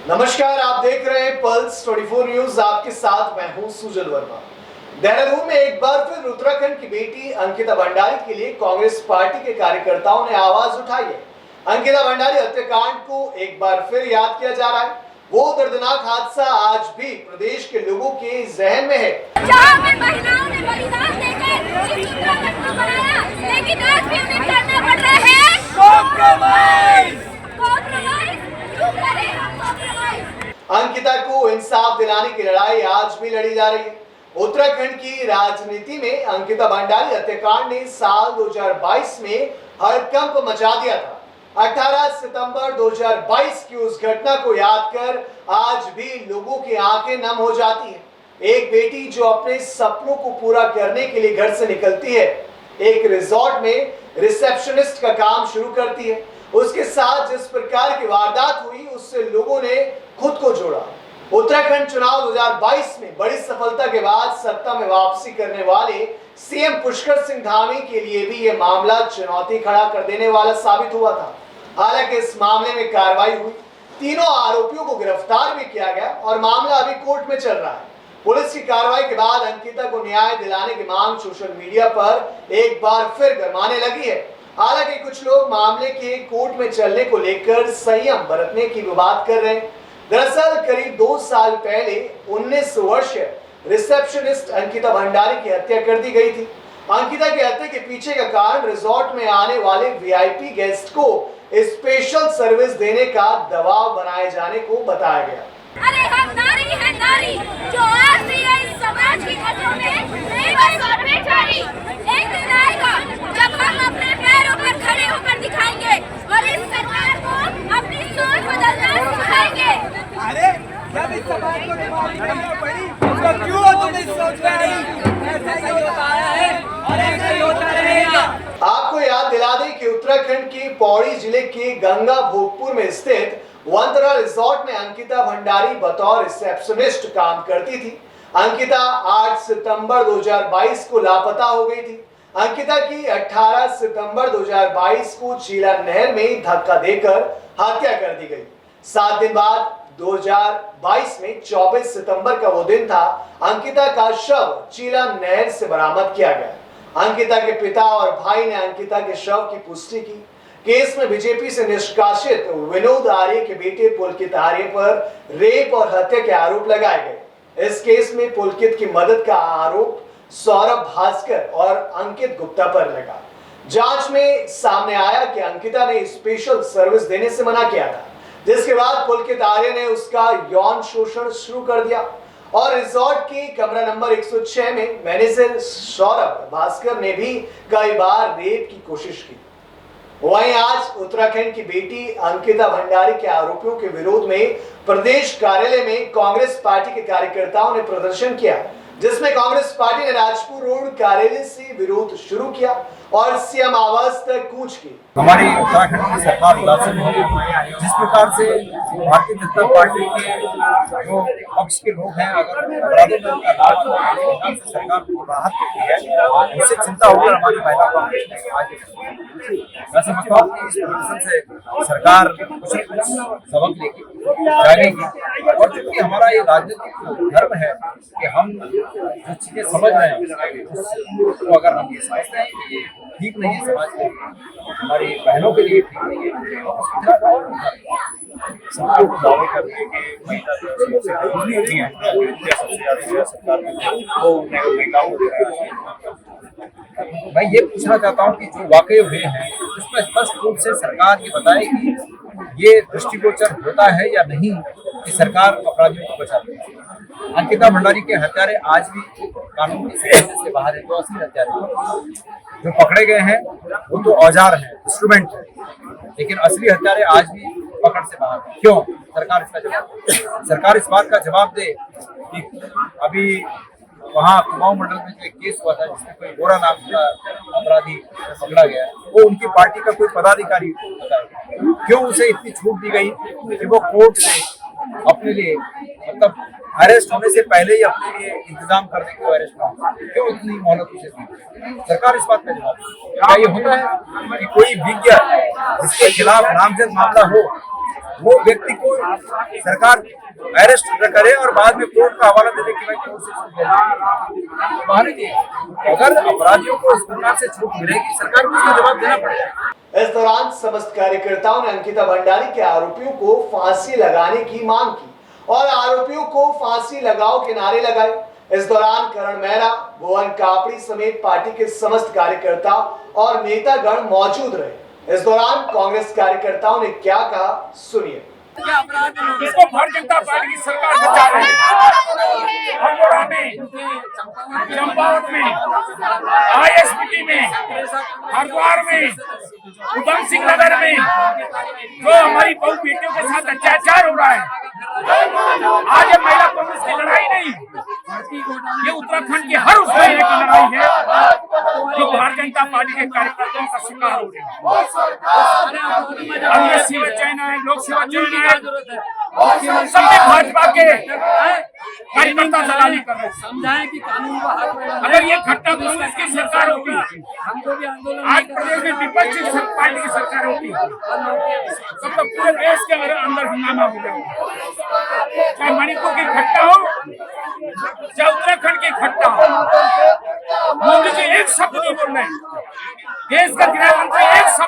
नमस्कार, आप देख रहे हैं पल्स 24 न्यूज। आपके साथ मैं हूं सुजल वर्मा। देहरादून में एक बार फिर उत्तराखंड की बेटी अंकिता भंडारी के लिए कांग्रेस पार्टी के कार्यकर्ताओं ने आवाज उठाई है। अंकिता भंडारी हत्याकांड को एक बार फिर याद किया जा रहा है। वो दर्दनाक हादसा आज भी प्रदेश के लोगों के जहन में है। जहां पे महिलाओं ने बलिदान देकर इस उत्तराखंड को बनाया, लेकिन आज भी उन्हें करना पड़ रहा है कॉम्प्रोमाइज। क्यों करें हम कॉम्प्रोमाइज? अंकिता को इंसाफ दिलाने की लड़ाई आज भी लड़ी जा रही है। उत्तराखंड की राजनीति में अंकिता भंडारी हत्याकांड ने साल 2022 में हड़कंप मचा दिया था। 18 सितंबर 2022 की उस घटना को याद कर आज भी लोगों की आंखें नम हो जाती हैं। एक बेटी जो अपने सपनों को पूरा करने के लिए घर से निकलती है, एक रिजॉर्ट में रिसेप्शनिस्ट का काम शुरू करती है। उसके साथ जिस प्रकार की वारदात हुई, उससे लोगों ने खुद को जोड़ा। उत्तराखंड चुनाव 2022 में बड़ी सफलता के बाद सत्ता में वापसी करने वाले सीएम पुष्कर सिंह धामी के लिए भी यह मामला चुनौती खड़ा कर देने वाला साबित हुआ था। हालांकि इस मामले में कार्रवाई हुई, तीनों आरोपियों को गिरफ्तार भी किया गया और मामला अभी कोर्ट में चल रहा है। पुलिस की कार्रवाई के बाद अंकिता को न्याय दिलाने की मांग सोशल मीडिया पर एक बार फिर गरमाने लगी है। हालांकि कुछ लोग मामले के कोर्ट में चलने को लेकर संयम बरतने की भी बात कर रहे हैं। दरअसल करीब 2 साल पहले 19 वर्षीय रिसेप्शनिस्ट अंकिता भंडारी की हत्या कर दी गई थी। अंकिता की हत्या के पीछे का कारण रिजॉर्ट में आने वाले वीआईपी गेस्ट को स्पेशल सर्विस देने का दबाव बनाए जाने को बताया गया। अरे हम नारी है, नारी जो आज भी है इस समाज की नजरों में बेबस और बेचारी। एक दिन आएगा जब हम अपने पैरों पर खड़े होकर दिखाएंगे और इस सरकार को अपनी सोच बदलना सिखाएंगे। अरे जब इस समाज को दिखाना पड़ी तो क्यों तुम इस सोच में आई? ऐसा ही होता आया है और ऐसा ही होता रहेगा। आपको याद दिला दें कि उत्तराखंड के पौड़ी जिले के गंगा भोगपुर में स्थित वंदना रिजॉर्ट में अंकिता भंडारी बतौर रिसेप्शनिस्ट काम करती थी। अंकिता 8 सितंबर 2022 को लापता हो गई थी। अंकिता की 18 सितंबर 2022 को चीला नहर में धक्का देकर हत्या कर दी गई। 7 दिन बाद 2022 में 24 सितंबर का वो दिन था। अंकिता का शव चीला नहर से बरामद किया गया। अंकिता के पिता और भाई ने अंकिता के शव की पुष्टि की। केस में बीजेपी से निष्कासित विनोद आर्य के बेटे पुलकित आर्य पर रेप और हत्या के आरोप लगाए गए। इस केस में पुलकित की मदद का आरोप सौरभ भास्कर और अंकित गुप्ता पर लगा। जांच में सामने आया कि अंकिता ने स्पेशल सर्विस देने से मना किया था, जिसके बाद पुलकित आर्य ने उसका यौन शोषण शुरू कर दिया और रिजॉर्ट के कमरा नंबर 106 में मैनेजर सौरभ भास्कर ने भी कई बार रेप की कोशिश की। वहीं आज उत्तराखंड की बेटी अंकिता भंडारी के आरोपियों के विरोध में प्रदेश कार्यालय में कांग्रेस पार्टी के कार्यकर्ताओं ने प्रदर्शन किया, जिसमें कांग्रेस पार्टी ने राजपुर रोड कार्यालय से विरोध शुरू किया और सीएम आवास तक कूच की। हमारी उत्तराखंड की सरकार उदासीन है। जिस प्रकार से भारतीय जनता पार्टी के जो पक्ष के लोग हैं, अगर अपराधों में सरकार को राहत देती है, उससे चिंता होकर हमारी महिला कांग्रेस ने मैं समझता हूँ कि इस प्रदर्शन से सरकार कुछ सबक लेगी, जागेगी। और चूंकि हमारा ये राजनीतिक धर्म है कि हम जो चीजें समझ रहे हैं तो अगर हम ये समझते हैं कि ये ठीक नहीं है, समाज के हमारी बहनों के लिए ठीक नहीं है, सबके ऊपर दावे करने के मैं ये पूछना चाहता हूँ कि जो वाकई हुए हैं उसमें स्पष्ट रूप से सरकार ये बताए कि ये दृष्टिगोचर होता है या नहीं कि सरकार अपराधियों को बचाती है। अंकिता भंडारी के हत्यारे आज भी कानून की समझ से बाहर है। जो असली हत्यारे जो पकड़े गए हैं वो तो औजार हैं, इंस्ट्रूमेंट है, लेकिन असली हत्यारे आज भी पकड़ से बाहर है। क्यों? सरकार इसका जवाब दे। सरकार इस बात का जवाब दे कि अभी वहाँ कुमाऊं मंडल में जो एक केस हुआ था जिसमें कोई गोरा नाम का अपराधी पकड़ा गया, वो उनकी पार्टी का कोई पदाधिकारी बताया। क्यों उसे इतनी छूट दी गई कि वो कोर्ट से अपने लिए मतलब अरेस्ट होने से पहले ही अपने लिए इंतजाम करने के अरेस्ट ना हो? क्यों इतनी मोहलत उसे दी? सरकार इस बात का जवाब दे। क्या ये होता है कि कोई विज्ञ जिसके खिलाफ नामजद मामला हो वो व्यक्ति को सरकार अरेस्ट न करे और बाद में कोर्ट का हवाला दे दे कि भाई कोर्ट से छूट मिलेगी। बाहर की अगर अपराधियों को इस प्रकार से छूट मिलेगी, सरकार को उसका जवाब देना पड़ेगा। इस दौरान समस्त कार्यकर्ताओं ने अंकिता भंडारी के आरोपियों को फांसी लगाने की मांग की और आरोपियों को फांसी लगाओ के नारे लगाए। इस दौरान करण मेहरा, भुवन कापड़ी समेत पार्टी के समस्त कार्यकर्ता और नेतागण मौजूद रहे। इस दौरान कांग्रेस कार्यकर्ताओं ने क्या कहा, सुनिए। इसको भारतीय जनता पार्टी की सरकार बचा रही है। अल्मोड़ा में, चंपावत में, ISBT में, हरिद्वार में, उधम सिंह नगर में जो हमारी बहु बेटियों के साथ अत्याचार हो रहा है, आज ये महिला कांग्रेस की लड़ाई नहीं, ये उत्तराखंड की हर उस महिला की लड़ाई है जो भारतीय जनता पार्टी के कार्यकर्ताओं का शिकार हो रही है। अन्य सेवा चयन है, लोक सेवा चयन है, सब में भाजपा के कार्यकर्ता दलाली कर रहे हैं। समझाएं कि कानून को हाथ में अगर ये घटना कांग्रेस की सरकार होती, हमको भी आंदोलन आज प्रदेश में विपक्षी पार्टी की सरकार होती, तब तो पूरे देश के अंदर हंगामा हो गया। चाहे मणिपुर की घटना हो, चाहे उत्तराखंड की घटना हो, मोदी जी एक शब्द नहीं बोल रहे, देश का गृह मंत्री एक शब्द